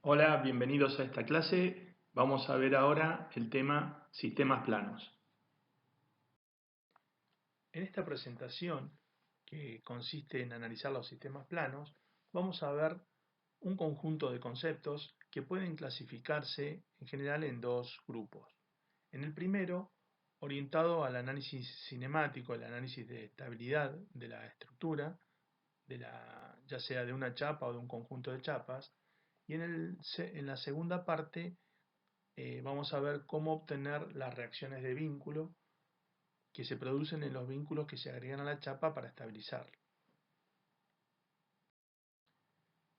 Hola, bienvenidos a esta clase. Vamos a ver ahora el tema sistemas planos. En esta presentación, que consiste en analizar los sistemas planos, vamos a ver un conjunto de conceptos que pueden clasificarse en general en dos grupos. En el primero, orientado al análisis cinemático, el análisis de estabilidad de la estructura, ya sea de una chapa o de un conjunto de chapas, y en la segunda parte vamos a ver cómo obtener las reacciones de vínculo que se producen en los vínculos que se agregan a la chapa para estabilizarla.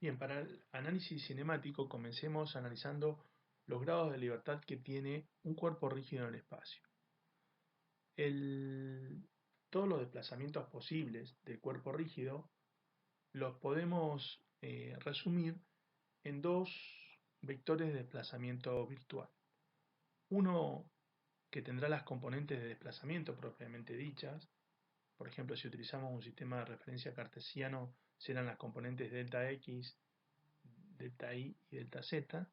Bien, para el análisis cinemático comencemos analizando los grados de libertad que tiene un cuerpo rígido en el espacio. Todos los desplazamientos posibles del cuerpo rígido los podemos resumir en dos vectores de desplazamiento virtual. Uno que tendrá las componentes de desplazamiento propiamente dichas. Por ejemplo, si utilizamos un sistema de referencia cartesiano, serán las componentes delta x, delta y delta z.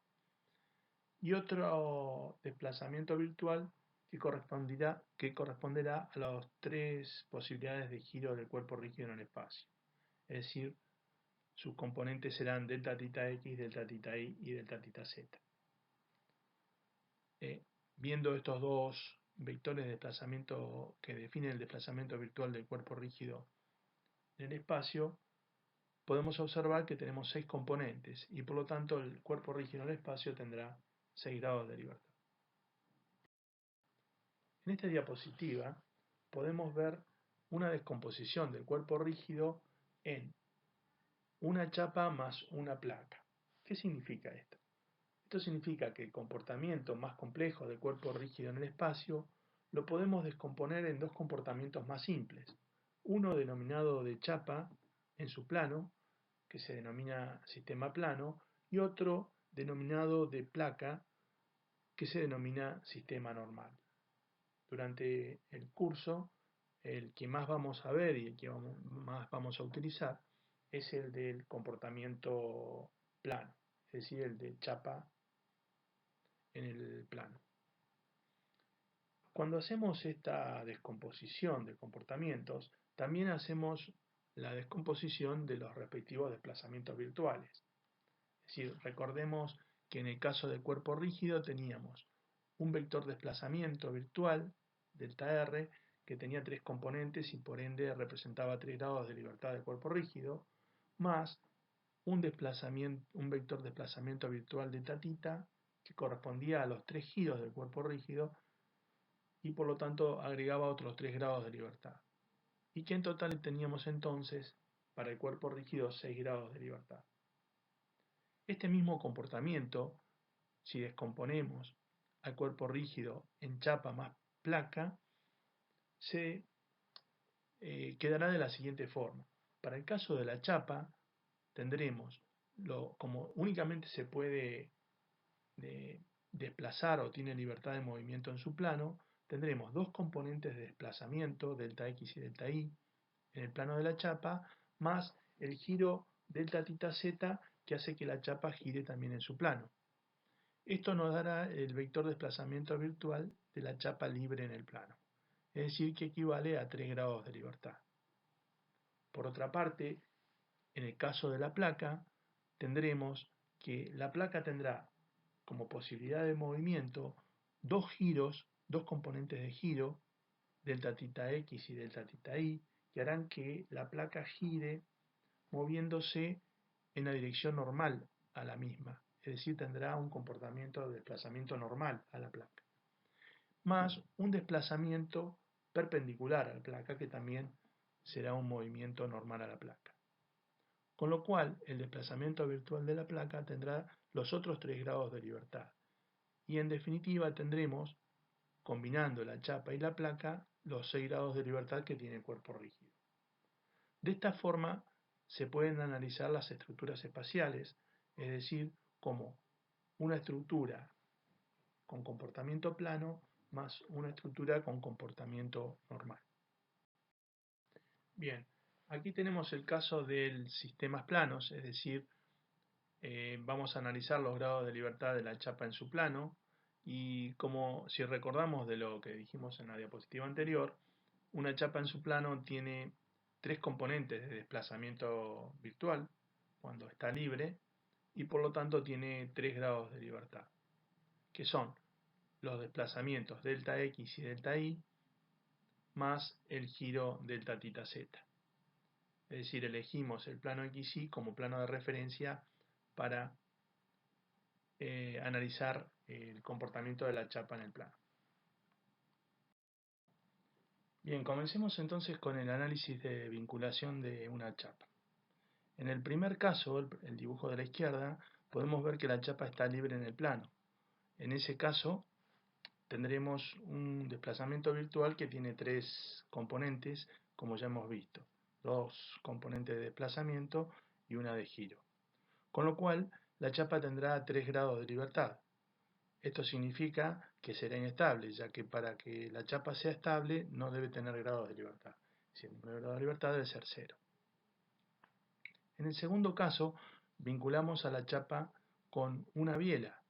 Y otro desplazamiento virtual que corresponderá a las tres posibilidades de giro del cuerpo rígido en el espacio. Es decir, sus componentes serán delta tita x, delta tita y delta tita z. Viendo estos dos vectores de desplazamiento que definen el desplazamiento virtual del cuerpo rígido en el espacio, podemos observar que tenemos 6 componentes y por lo tanto el cuerpo rígido en el espacio tendrá 6 grados de libertad. En esta diapositiva podemos ver una descomposición del cuerpo rígido en una chapa más una placa. ¿Qué significa esto? Esto significa que el comportamiento más complejo del cuerpo rígido en el espacio lo podemos descomponer en dos comportamientos más simples. Uno denominado de chapa en su plano, que se denomina sistema plano, y otro denominado de placa, que se denomina sistema normal. Durante el curso, el que más vamos a ver y el que más vamos a utilizar es el del comportamiento plano, es decir, el de chapa en el plano. Cuando hacemos esta descomposición de comportamientos, también hacemos la descomposición de los respectivos desplazamientos virtuales. Es decir, recordemos que en el caso del cuerpo rígido teníamos un vector desplazamiento virtual, delta R, que tenía tres componentes y por ende representaba 3 grados de libertad del cuerpo rígido, más un vector desplazamiento virtual delta tita, que correspondía a los 3 giros del cuerpo rígido y por lo tanto agregaba otros 3 grados de libertad. Y que en total teníamos entonces para el cuerpo rígido 6 grados de libertad. Este mismo comportamiento, si descomponemos al cuerpo rígido en chapa más placa, se quedará de la siguiente forma. Para el caso de la chapa, tendremos, como únicamente se puede desplazar o tiene libertad de movimiento en su plano, tendremos dos componentes de desplazamiento, delta x y delta y, en el plano de la chapa, más el giro delta tita z que hace que la chapa gire también en su plano. Esto nos dará el vector de desplazamiento virtual de la chapa libre en el plano, es decir, que equivale a 3 grados de libertad. Por otra parte, en el caso de la placa, tendremos que la placa tendrá como posibilidad de movimiento dos giros, dos componentes de giro, delta tita x y delta tita y, que harán que la placa gire moviéndose en la dirección normal a la misma, es decir, tendrá un comportamiento de desplazamiento normal a la placa, más un desplazamiento perpendicular a la placa que también será un movimiento normal a la placa. Con lo cual, el desplazamiento virtual de la placa tendrá los otros 3 grados de libertad. Y en definitiva tendremos, combinando la chapa y la placa, los 6 grados de libertad que tiene el cuerpo rígido. De esta forma se pueden analizar las estructuras espaciales, es decir, como una estructura con comportamiento plano más una estructura con comportamiento normal. Bien, aquí tenemos el caso de sistemas planos, es decir, vamos a analizar los grados de libertad de la chapa en su plano y como si recordamos de lo que dijimos en la diapositiva anterior, una chapa en su plano tiene tres componentes de desplazamiento virtual cuando está libre y por lo tanto tiene tres grados de libertad, que son los desplazamientos delta x y delta y más el giro delta tita z. Es decir, elegimos el plano XY como plano de referencia para analizar el comportamiento de la chapa en el plano. Bien, comencemos entonces con el análisis de vinculación de una chapa. En el primer caso, el dibujo de la izquierda, podemos ver que la chapa está libre en el plano. En ese caso, tendremos un desplazamiento virtual que tiene tres componentes, como ya hemos visto. Dos componentes de desplazamiento y una de giro. Con lo cual, la chapa tendrá 3 grados de libertad. Esto significa que será inestable, ya que para que la chapa sea estable no debe tener grados de libertad. Si el grado de libertad debe ser 0. En el segundo caso, vinculamos a la chapa con una biela.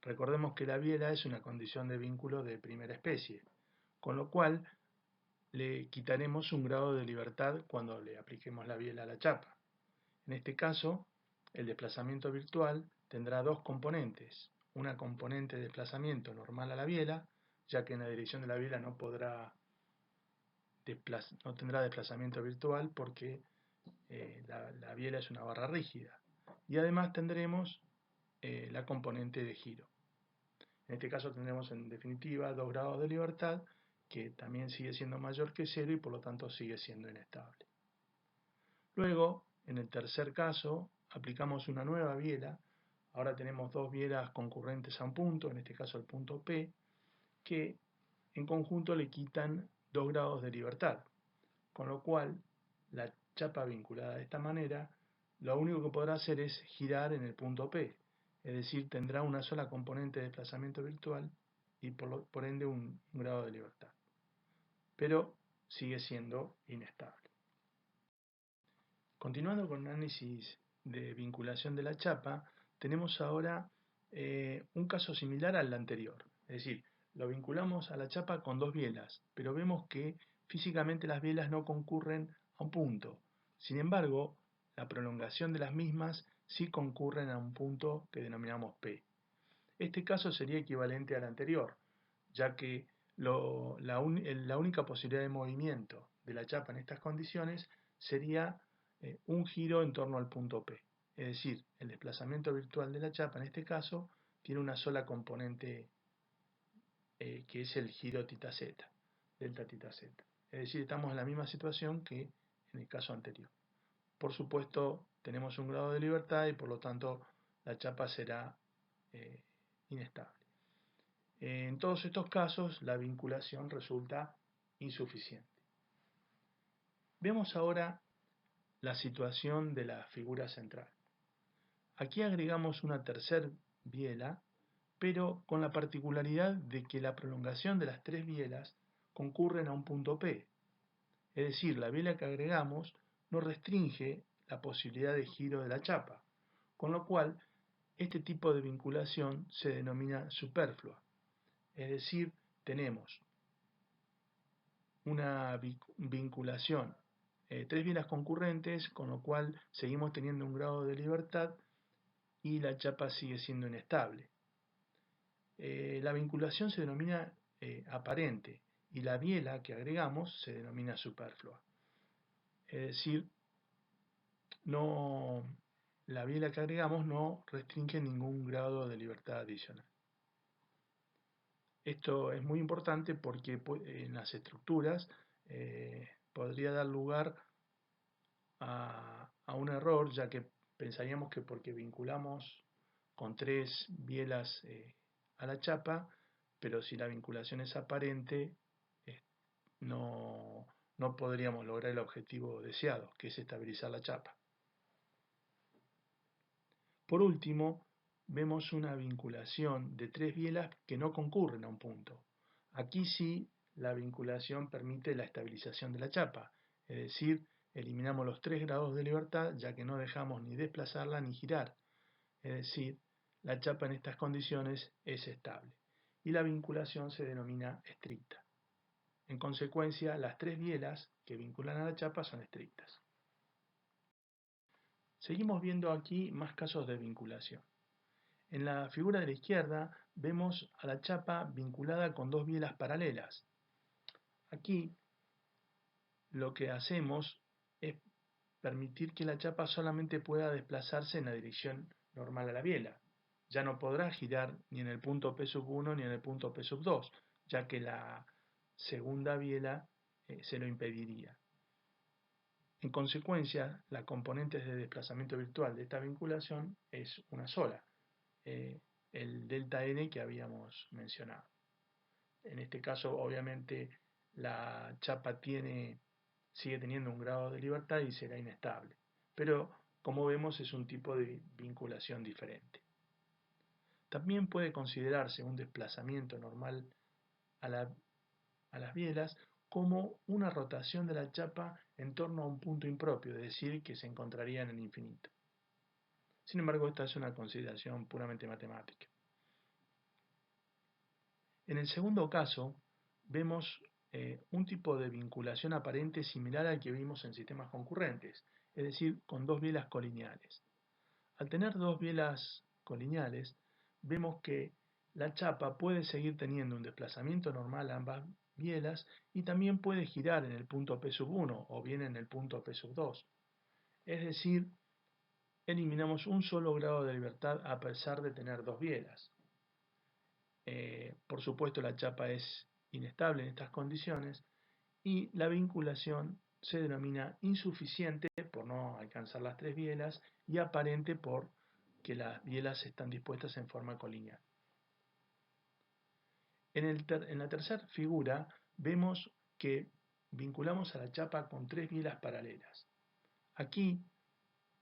Recordemos que la biela es una condición de vínculo de primera especie, con lo cual le quitaremos un grado de libertad cuando le apliquemos la biela a la chapa. En este caso, el desplazamiento virtual tendrá dos componentes. Una componente de desplazamiento normal a la biela, ya que en la dirección de la biela no tendrá desplazamiento virtual porque la biela es una barra rígida. Y además tendremos la componente de giro. En este caso tendremos en definitiva 2 grados de libertad, que también sigue siendo mayor que 0 y por lo tanto sigue siendo inestable. Luego, en el tercer caso, aplicamos una nueva biela. Ahora tenemos dos bielas concurrentes a un punto, en este caso el punto P, que en conjunto le quitan 2 grados de libertad. Con lo cual, la chapa vinculada de esta manera, lo único que podrá hacer es girar en el punto P. Es decir, tendrá una sola componente de desplazamiento virtual y por ende un grado de libertad. Pero sigue siendo inestable. Continuando con el análisis de vinculación de la chapa, tenemos ahora un caso similar al anterior. Es decir, lo vinculamos a la chapa con dos bielas, pero vemos que físicamente las bielas no concurren a un punto. Sin embargo, la prolongación de las mismas sí concurren a un punto que denominamos P. Este caso sería equivalente al anterior, ya que la única posibilidad de movimiento de la chapa en estas condiciones sería un giro en torno al punto P. Es decir, el desplazamiento virtual de la chapa en este caso tiene una sola componente que es el giro tita z, delta tita z. Es decir, estamos en la misma situación que en el caso anterior. Por supuesto, tenemos un grado de libertad y por lo tanto la chapa será inestable. En todos estos casos, la vinculación resulta insuficiente. Vemos ahora la situación de la figura central. Aquí agregamos una tercera biela, pero con la particularidad de que la prolongación de las tres bielas concurren a un punto P. Es decir, la biela que agregamos no restringe la posibilidad de giro de la chapa, con lo cual este tipo de vinculación se denomina superflua. Es decir, tenemos una vinculación, tres bielas concurrentes, con lo cual seguimos teniendo un grado de libertad y la chapa sigue siendo inestable. La vinculación se denomina aparente y la biela que agregamos se denomina superflua. Es decir, la biela que agregamos no restringe ningún grado de libertad adicional. Esto es muy importante porque en las estructuras podría dar lugar a un error, ya que pensaríamos que porque vinculamos con tres bielas a la chapa, pero si la vinculación es aparente, no podríamos lograr el objetivo deseado, que es estabilizar la chapa. Por último, vemos una vinculación de tres bielas que no concurren a un punto. Aquí sí la vinculación permite la estabilización de la chapa, es decir, eliminamos los 3 grados de libertad ya que no dejamos ni desplazarla ni girar. es decir, la chapa en estas condiciones es estable y la vinculación se denomina estricta. En consecuencia, las tres bielas que vinculan a la chapa son estrictas. Seguimos viendo aquí más casos de vinculación. En la figura de la izquierda vemos a la chapa vinculada con dos bielas paralelas. Aquí lo que hacemos es permitir que la chapa solamente pueda desplazarse en la dirección normal a la biela. Ya no podrá girar ni en el punto P1 ni en el punto P2, ya que la segunda biela se lo impediría. En consecuencia, la componente de desplazamiento virtual de esta vinculación es una sola, el delta n que habíamos mencionado. En este caso, obviamente, la chapa sigue teniendo un grado de libertad y será inestable. Pero, como vemos, es un tipo de vinculación diferente. También puede considerarse un desplazamiento normal a las bielas como una rotación de la chapa en torno a un punto impropio, es decir, que se encontraría en el infinito. Sin embargo, esta es una consideración puramente matemática. En el segundo caso, vemos un tipo de vinculación aparente similar al que vimos en sistemas concurrentes, es decir, con dos bielas colineales. Al tener dos bielas colineales, vemos que la chapa puede seguir teniendo un desplazamiento normal a ambas bielas y también puede girar en el punto P1 o bien en el punto P2. Es decir, eliminamos un solo grado de libertad a pesar de tener dos bielas. Por supuesto, la chapa es inestable en estas condiciones y la vinculación se denomina insuficiente por no alcanzar las tres bielas y aparente por que las bielas están dispuestas en forma colineal. En la tercera figura vemos que vinculamos a la chapa con tres bielas paralelas. Aquí,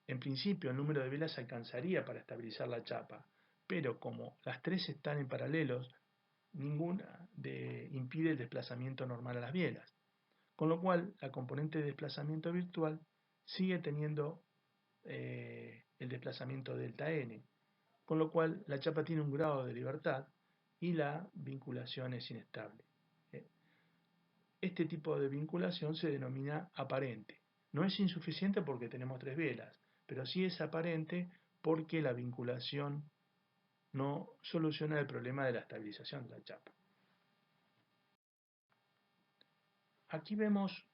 en principio, el número de bielas alcanzaría para estabilizar la chapa, pero como las tres están en paralelos, ninguna impide el desplazamiento normal a las bielas, con lo cual la componente de desplazamiento virtual sigue teniendo el desplazamiento delta n, con lo cual la chapa tiene un grado de libertad y la vinculación es inestable. Este tipo de vinculación se denomina aparente. No es insuficiente porque tenemos tres bielas, pero sí es aparente porque la vinculación no soluciona el problema de la estabilización de la chapa. Aquí vemos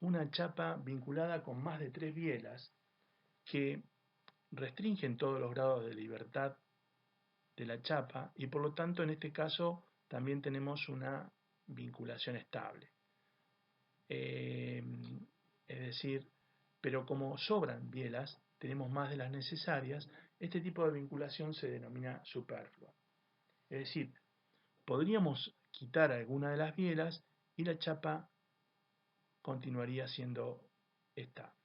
una chapa vinculada con más de tres bielas que restringen todos los grados de libertad de la chapa y por lo tanto en este caso también tenemos una vinculación estable. Es decir, pero como sobran bielas, tenemos más de las necesarias, este tipo de vinculación se denomina superflua. Es decir, podríamos quitar alguna de las bielas y la chapa continuaría siendo estable.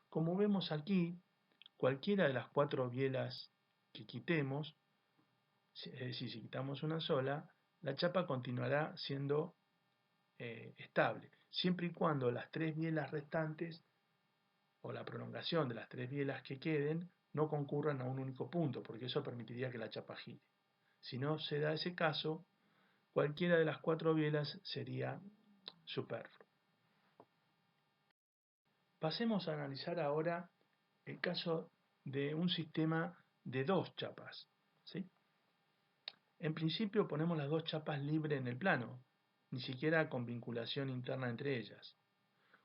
Como vemos aquí, cualquiera de las cuatro bielas que quitemos, es decir, si quitamos una sola, la chapa continuará siendo estable, siempre y cuando las tres bielas restantes o la prolongación de las tres bielas que queden no concurran a un único punto, porque eso permitiría que la chapa gire. Si no se da ese caso, cualquiera de las cuatro bielas sería superfluo. Pasemos a analizar ahora el caso de un sistema de dos chapas. ¿Sí? En principio ponemos las dos chapas libres en el plano, ni siquiera con vinculación interna entre ellas.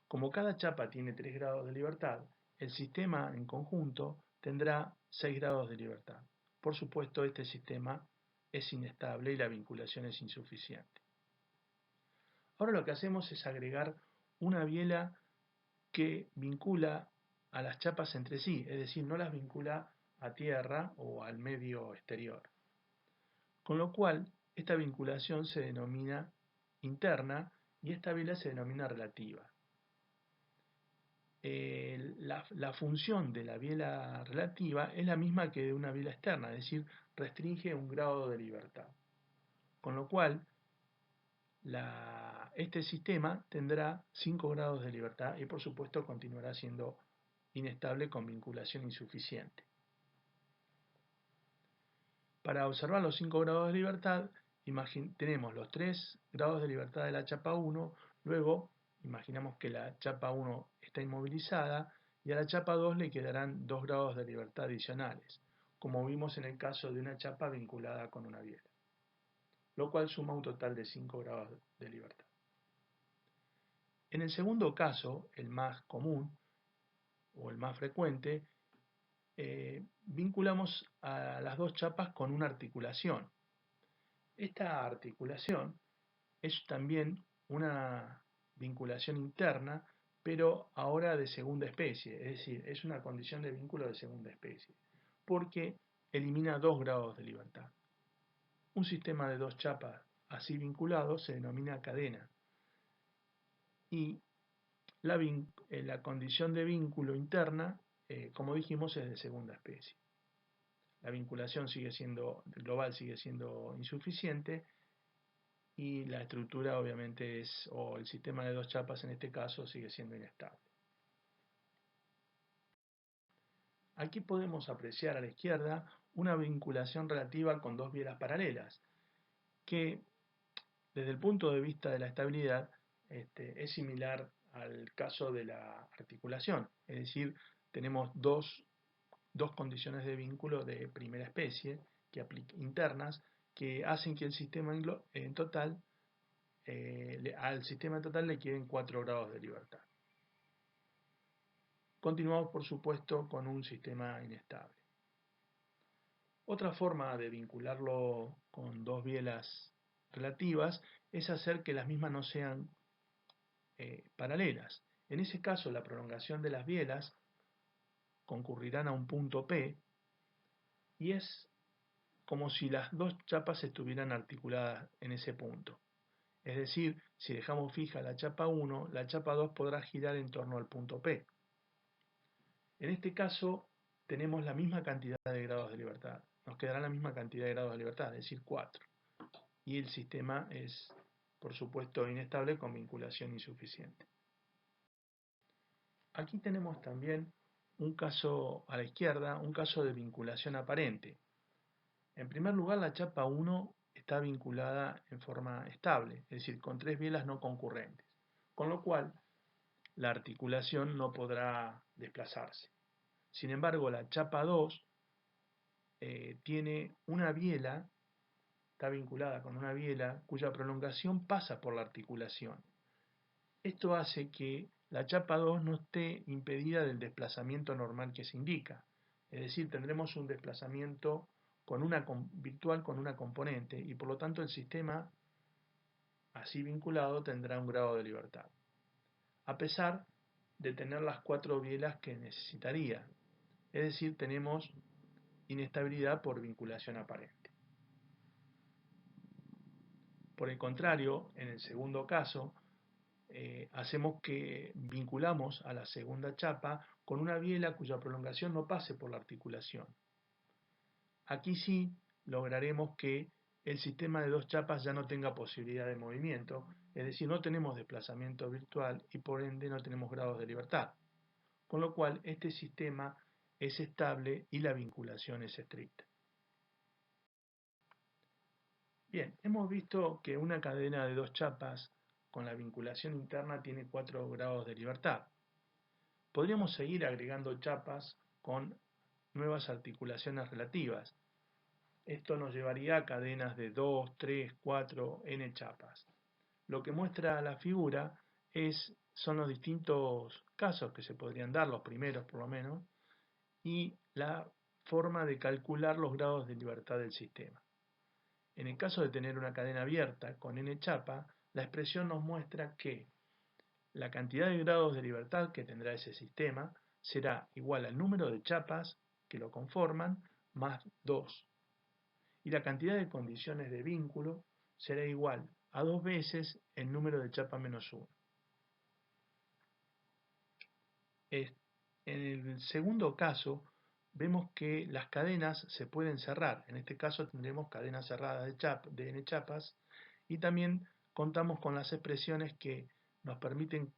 Como cada chapa tiene 3 grados de libertad, el sistema en conjunto tendrá 6 grados de libertad. Por supuesto, este sistema es inestable y la vinculación es insuficiente. Ahora lo que hacemos es agregar una biela que vincula a las chapas entre sí, es decir, no las vincula a tierra o al medio exterior. Con lo cual, esta vinculación se denomina interna y esta biela se denomina relativa. La función de la biela relativa es la misma que de una biela externa, es decir, restringe un grado de libertad. Con lo cual, este sistema tendrá 5 grados de libertad y por supuesto continuará siendo inestable con vinculación insuficiente. Para observar los 5 grados de libertad, tenemos los 3 grados de libertad de la chapa 1, luego imaginamos que la chapa 1 está inmovilizada y a la chapa 2 le quedarán 2 grados de libertad adicionales, como vimos en el caso de una chapa vinculada con una biela, lo cual suma un total de 5 grados de libertad. En el segundo caso, el más común o el más frecuente, vinculamos a las dos chapas con una articulación. Esta articulación es también una vinculación interna, pero ahora de segunda especie, es decir, es una condición de vínculo de segunda especie, porque elimina 2 grados de libertad. Un sistema de dos chapas así vinculados se denomina cadena, y la condición de vínculo interna, como dijimos, es de segunda especie. La vinculación global sigue siendo insuficiente y la estructura obviamente o el sistema de dos chapas en este caso sigue siendo inestable. Aquí podemos apreciar a la izquierda una vinculación relativa con dos bielas paralelas, que desde el punto de vista de la estabilidad es similar al caso de la articulación, es decir, tenemos dos condiciones de vínculo de primera especie internas que hacen que el sistema en total, al sistema total le queden 4 grados de libertad. Continuamos, por supuesto, con un sistema inestable. Otra forma de vincularlo con dos bielas relativas es hacer que las mismas no sean paralelas. En ese caso, la prolongación de las bielas concurrirán a un punto P y es como si las dos chapas estuvieran articuladas en ese punto. Es decir, si dejamos fija la chapa 1, la chapa 2 podrá girar en torno al punto P. En este caso tenemos la misma cantidad de grados de libertad. Nos quedará la misma cantidad de grados de libertad, es decir, 4. Y el sistema es, por supuesto, inestable con vinculación insuficiente. Aquí tenemos también un caso a la izquierda, un caso de vinculación aparente. En primer lugar, la chapa 1 está vinculada en forma estable, es decir, con 3 bielas no concurrentes, con lo cual la articulación no podrá desplazarse. Sin embargo, la chapa 2 tiene una biela, está vinculada con una biela cuya prolongación pasa por la articulación. Esto hace que la chapa 2 no esté impedida del desplazamiento normal que se indica. Es decir, tendremos un desplazamiento virtual con una componente y por lo tanto el sistema así vinculado tendrá un grado de libertad, a pesar de tener las 4 bielas que necesitaría. Es decir, tenemos inestabilidad por vinculación aparente. Por el contrario, en el segundo caso, hacemos que vinculamos a la segunda chapa con una biela cuya prolongación no pase por la articulación. Aquí sí lograremos que el sistema de dos chapas ya no tenga posibilidad de movimiento, es decir, no tenemos desplazamiento virtual y por ende no tenemos grados de libertad, con lo cual este sistema es estable y la vinculación es estricta. Bien, hemos visto que una cadena de dos chapas con la vinculación interna tiene 4 grados de libertad. Podríamos seguir agregando chapas con nuevas articulaciones relativas. Esto nos llevaría a cadenas de 2, 3, 4, n chapas. Lo que muestra la figura son los distintos casos que se podrían dar, los primeros por lo menos, y la forma de calcular los grados de libertad del sistema. En el caso de tener una cadena abierta con n chapa, la expresión nos muestra que la cantidad de grados de libertad que tendrá ese sistema será igual al número de chapas que lo conforman más 2. Y la cantidad de condiciones de vínculo será igual a 2 veces el número de chapa menos 1. En el segundo caso, vemos que las cadenas se pueden cerrar. En este caso tendremos cadenas cerradas de n chapas y también contamos con las expresiones que nos permiten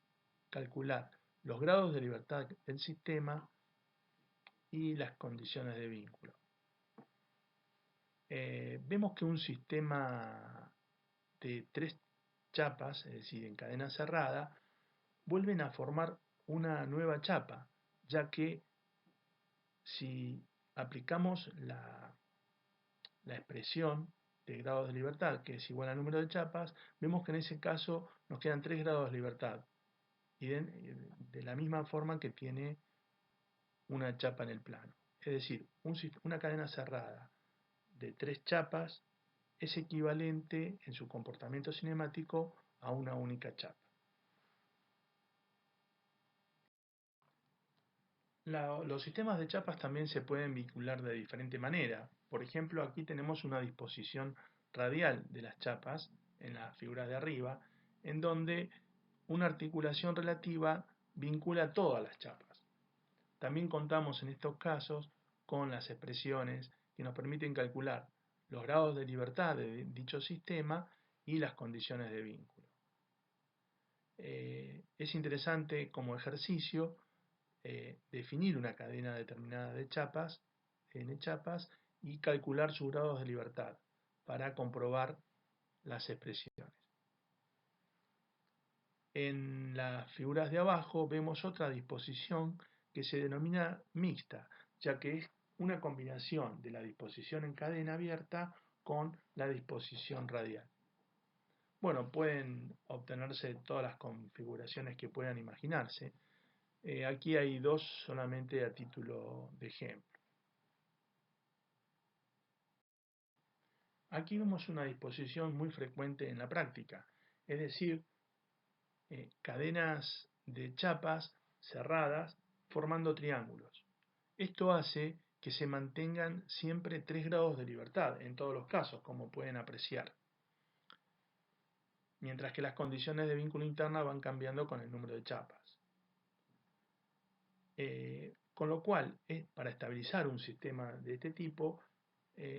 calcular los grados de libertad del sistema y las condiciones de vínculo. Vemos que un sistema de 3 chapas, es decir, en cadena cerrada, vuelven a formar una nueva chapa, ya que si aplicamos la expresión de grados de libertad, que es igual al número de chapas, vemos que en ese caso nos quedan 3 grados de libertad, y de la misma forma que tiene una chapa en el plano. Es decir, una cadena cerrada de 3 chapas es equivalente en su comportamiento cinemático a una única chapa. Los sistemas de chapas también se pueden vincular de diferente manera. Por ejemplo, aquí tenemos una disposición radial de las chapas en las figuras de arriba, en donde una articulación relativa vincula todas las chapas. También contamos en estos casos con las expresiones que nos permiten calcular los grados de libertad de dicho sistema y las condiciones de vínculo. Es interesante como ejercicio definir una cadena determinada de chapas, n chapas, y calcular sus grados de libertad para comprobar las expresiones. En las figuras de abajo vemos otra disposición que se denomina mixta, ya que es una combinación de la disposición en cadena abierta con la disposición radial. Bueno, pueden obtenerse todas las configuraciones que puedan imaginarse. Aquí hay dos solamente a título de ejemplo. Aquí vemos una disposición muy frecuente en la práctica, es decir, cadenas de chapas cerradas formando triángulos. Esto hace que se mantengan siempre 3 grados de libertad en todos los casos, como pueden apreciar, mientras que las condiciones de vínculo interna van cambiando con el número de chapas. Con lo cual, para estabilizar un sistema de este tipo,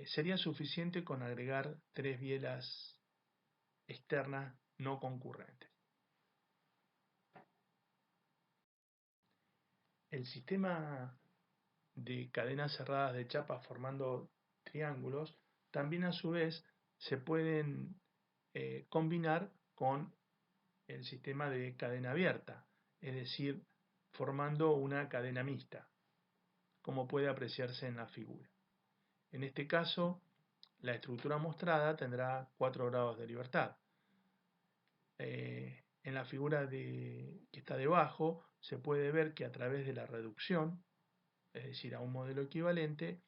sería suficiente con agregar 3 bielas externas no concurrentes. El sistema de cadenas cerradas de chapas formando triángulos también a su vez se pueden combinar con el sistema de cadena abierta, es decir, formando una cadena mixta, como puede apreciarse en la figura. En este caso, la estructura mostrada tendrá 4 grados de libertad. En la figura que está debajo se puede ver que a través de la reducción, es decir, a un modelo equivalente,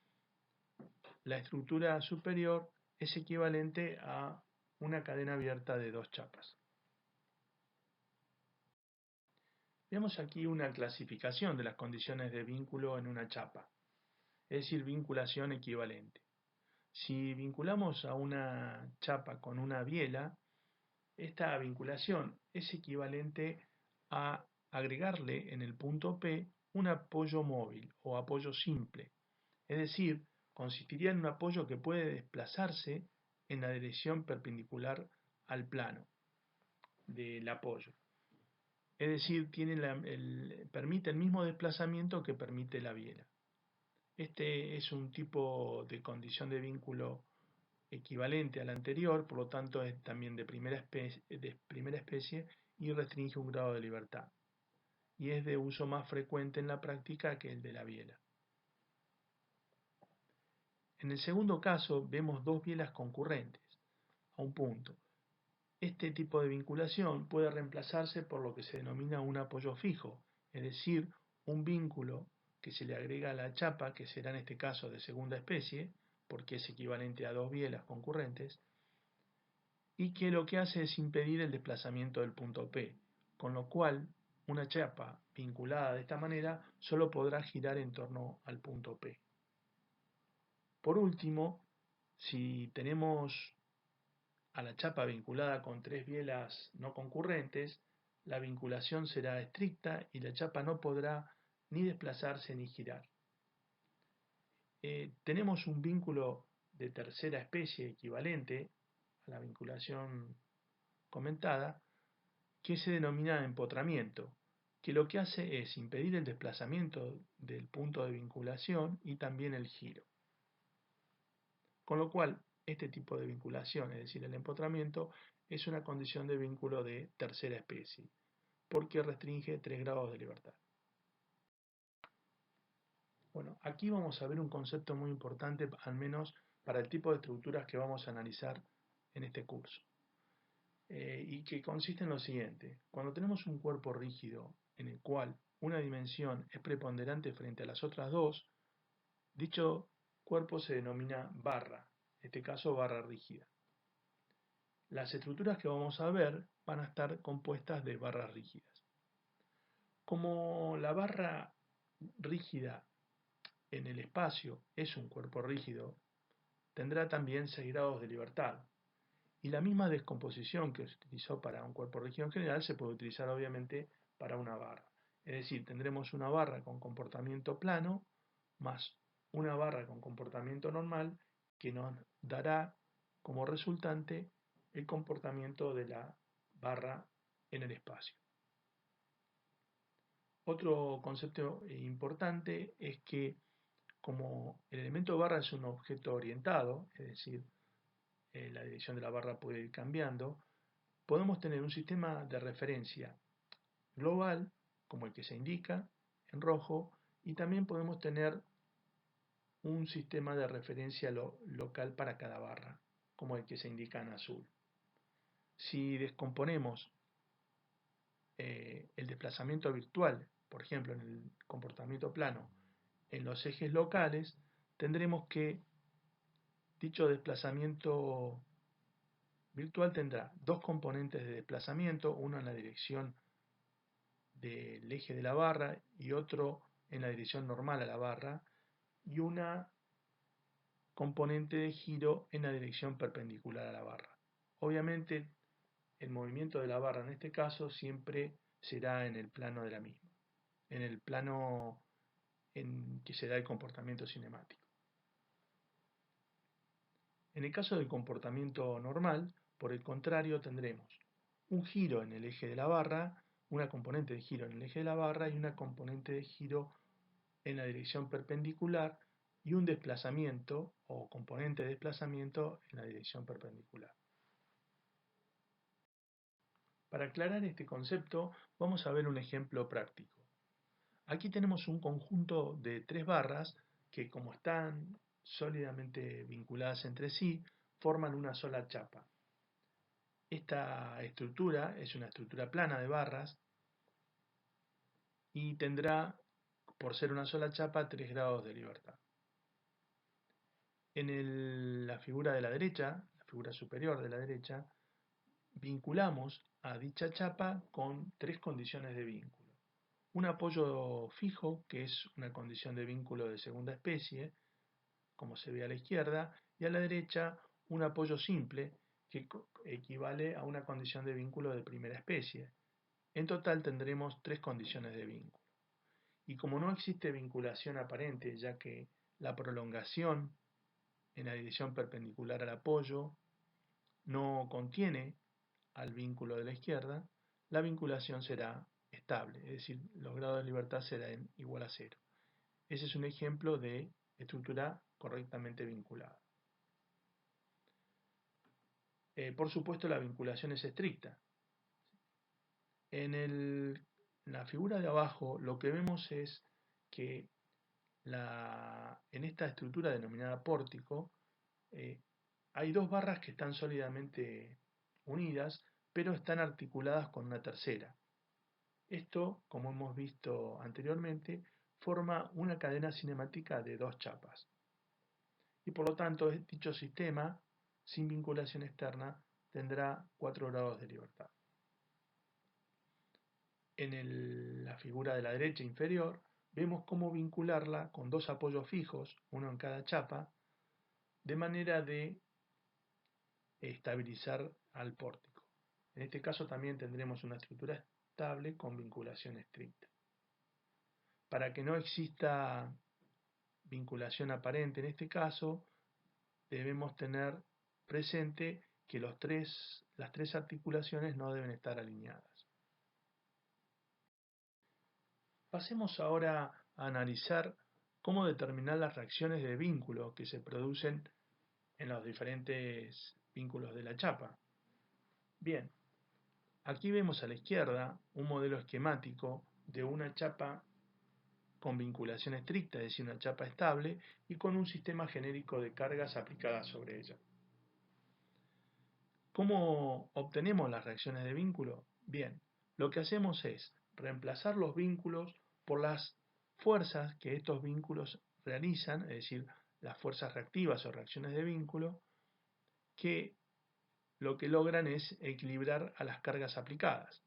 la estructura superior es equivalente a una cadena abierta de 2 chapas. Vemos aquí una clasificación de las condiciones de vínculo en una chapa, es decir, vinculación equivalente. Si vinculamos a una chapa con una biela, esta vinculación es equivalente a agregarle en el punto P un apoyo móvil o apoyo simple, es decir, consistiría en un apoyo que puede desplazarse en la dirección perpendicular al plano del apoyo. Es decir, permite el mismo desplazamiento que permite la biela. Este es un tipo de condición de vínculo equivalente al anterior, por lo tanto es también de primera especie y restringe un grado de libertad. Y es de uso más frecuente en la práctica que el de la biela. En el segundo caso vemos dos bielas concurrentes a un punto. Este tipo de vinculación puede reemplazarse por lo que se denomina un apoyo fijo, es decir, un vínculo que se le agrega a la chapa, que será en este caso de segunda especie, porque es equivalente a dos bielas concurrentes, y que lo que hace es impedir el desplazamiento del punto P, con lo cual una chapa vinculada de esta manera solo podrá girar en torno al punto P. Por último, si tenemos a la chapa vinculada con tres bielas no concurrentes, la vinculación será estricta y la chapa no podrá ni desplazarse ni girar. Tenemos un vínculo de tercera especie equivalente a la vinculación comentada, que se denomina empotramiento, que lo que hace es impedir el desplazamiento del punto de vinculación y también el giro. Con lo cual, este tipo de vinculación, es decir, el empotramiento, es una condición de vínculo de tercera especie, porque restringe 3 grados de libertad. Bueno, aquí vamos a ver un concepto muy importante, al menos para el tipo de estructuras que vamos a analizar en este curso, y que consiste en lo siguiente. Cuando tenemos un cuerpo rígido en el cual una dimensión es preponderante frente a las otras dos, dicho cuerpo se denomina barra, en este caso barra rígida. Las estructuras que vamos a ver van a estar compuestas de barras rígidas. Como la barra rígida en el espacio es un cuerpo rígido, tendrá también 6 grados de libertad. Y la misma descomposición que se utilizó para un cuerpo rígido en general se puede utilizar obviamente para una barra. Es decir, tendremos una barra con comportamiento plano más una barra con comportamiento normal que nos dará como resultante el comportamiento de la barra en el espacio. Otro concepto importante es que como el elemento barra es un objeto orientado, es decir, la dirección de la barra puede ir cambiando, podemos tener un sistema de referencia global, como el que se indica en rojo, y también podemos tener un sistema de referencia local para cada barra, como el que se indica en azul. Si descomponemos el desplazamiento virtual, por ejemplo, en el comportamiento plano, en los ejes locales, tendremos que dicho desplazamiento virtual tendrá dos componentes de desplazamiento, uno en la dirección del eje de la barra y otro en la dirección normal a la barra, y una componente de giro en la dirección perpendicular a la barra. Obviamente el movimiento de la barra en este caso siempre será en el plano de la misma, en el plano en que se da el comportamiento cinemático. En el caso del comportamiento normal, por el contrario, tendremos un giro en el eje de la barra, una componente de giro en el eje de la barra y una componente de giro en la dirección perpendicular y un desplazamiento o componente de desplazamiento en la dirección perpendicular. Para aclarar este concepto, vamos a ver un ejemplo práctico. Aquí tenemos un conjunto de 3 barras que, como están sólidamente vinculadas entre sí, forman una sola chapa. Esta estructura es una estructura plana de barras y tendrá, por ser una sola chapa, 3 grados de libertad. En la figura de la derecha, la figura superior de la derecha, vinculamos a dicha chapa con 3 condiciones de vínculo. Un apoyo fijo, que es una condición de vínculo de segunda especie, como se ve a la izquierda, y a la derecha un apoyo simple, que equivale a una condición de vínculo de primera especie. En total tendremos 3 condiciones de vínculo. Y como no existe vinculación aparente, ya que la prolongación en la dirección perpendicular al apoyo no contiene al vínculo de la izquierda, la vinculación será estable, es decir, los grados de libertad serán igual a 0. Ese es un ejemplo de estructura correctamente vinculada. Por supuesto, la vinculación es estricta. En la figura de abajo lo que vemos es que en esta estructura denominada pórtico hay 2 barras que están sólidamente unidas, pero están articuladas con una tercera. Esto, como hemos visto anteriormente, forma una cadena cinemática de 2 chapas. Y por lo tanto, dicho sistema, sin vinculación externa, tendrá 4 grados de libertad. En la figura de la derecha inferior, vemos cómo vincularla con 2 apoyos fijos, uno en cada chapa, de manera de estabilizar al pórtico. En este caso también tendremos una estructura estable con vinculación estricta. Para que no exista vinculación aparente en este caso, debemos tener presente que las tres articulaciones no deben estar alineadas. Pasemos ahora a analizar cómo determinar las reacciones de vínculo que se producen en los diferentes vínculos de la chapa. Bien, aquí vemos a la izquierda un modelo esquemático de una chapa con vinculación estricta, es decir, una chapa estable, y con un sistema genérico de cargas aplicadas sobre ella. ¿Cómo obtenemos las reacciones de vínculo? Bien, lo que hacemos es reemplazar los vínculos por las fuerzas que estos vínculos realizan, es decir, las fuerzas reactivas o reacciones de vínculo, que lo que logran es equilibrar a las cargas aplicadas.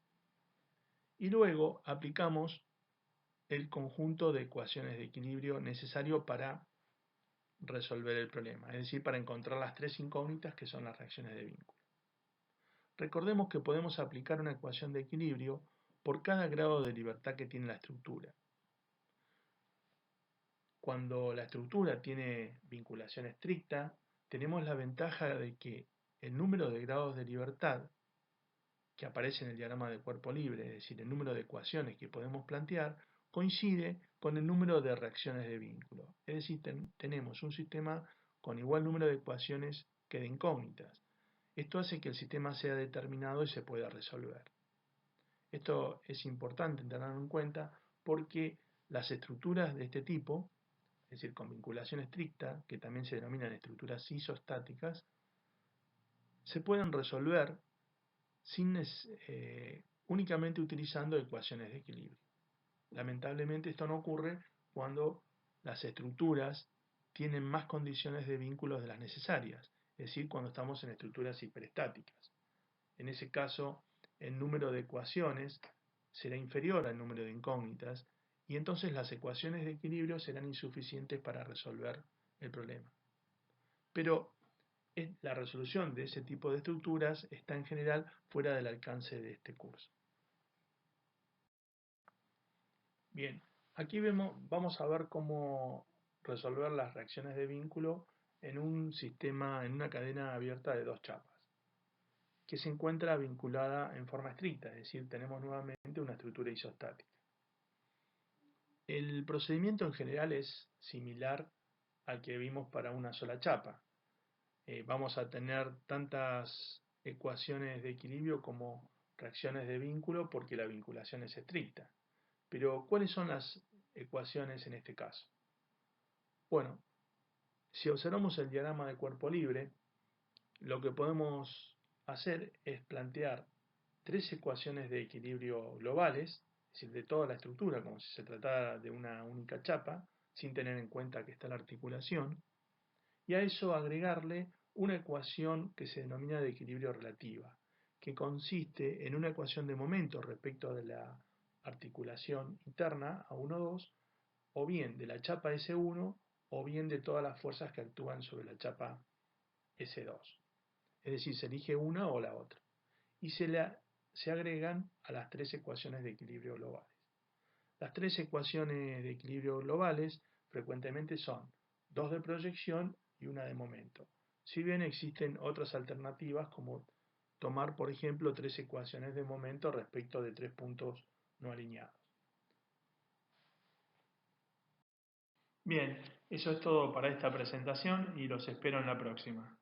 Y luego aplicamos el conjunto de ecuaciones de equilibrio necesario para resolver el problema, es decir, para encontrar las tres incógnitas que son las reacciones de vínculo. Recordemos que podemos aplicar una ecuación de equilibrio por cada grado de libertad que tiene la estructura. Cuando la estructura tiene vinculación estricta, tenemos la ventaja de que el número de grados de libertad que aparece en el diagrama de cuerpo libre, es decir, el número de ecuaciones que podemos plantear, coincide con el número de reacciones de vínculo. Es decir, tenemos un sistema con igual número de ecuaciones que de incógnitas. Esto hace que el sistema sea determinado y se pueda resolver. Esto es importante tenerlo en cuenta porque las estructuras de este tipo, es decir, con vinculación estricta, que también se denominan estructuras isostáticas, se pueden resolver únicamente utilizando ecuaciones de equilibrio. Lamentablemente esto no ocurre cuando las estructuras tienen más condiciones de vínculos de las necesarias, es decir, cuando estamos en estructuras hiperestáticas. En ese caso, el número de ecuaciones será inferior al número de incógnitas y entonces las ecuaciones de equilibrio serán insuficientes para resolver el problema. Pero la resolución de ese tipo de estructuras está en general fuera del alcance de este curso. Bien, aquí vamos a ver cómo resolver las reacciones de vínculo en un sistema, en una cadena abierta de dos chapas, que se encuentra vinculada en forma estricta, es decir, tenemos nuevamente una estructura isostática. El procedimiento en general es similar al que vimos para una sola chapa. Vamos a tener tantas ecuaciones de equilibrio como reacciones de vínculo porque la vinculación es estricta. Pero, ¿cuáles son las ecuaciones en este caso? Bueno, si observamos el diagrama de cuerpo libre, lo que podemos hacer es plantear tres ecuaciones de equilibrio globales, es decir, de toda la estructura, como si se tratara de una única chapa, sin tener en cuenta que está la articulación, y a eso agregarle una ecuación que se denomina de equilibrio relativa, que consiste en una ecuación de momento respecto de la articulación interna A1,2, o bien de la chapa S1, o bien de todas las fuerzas que actúan sobre la chapa S2. Es decir, se elige una o la otra. Y se agregan a las tres ecuaciones de equilibrio globales. Las tres ecuaciones de equilibrio globales frecuentemente son dos de proyección y una de momento. Si bien existen otras alternativas como tomar, por ejemplo, tres ecuaciones de momento respecto de tres puntos no alineados. Bien, eso es todo para esta presentación y los espero en la próxima.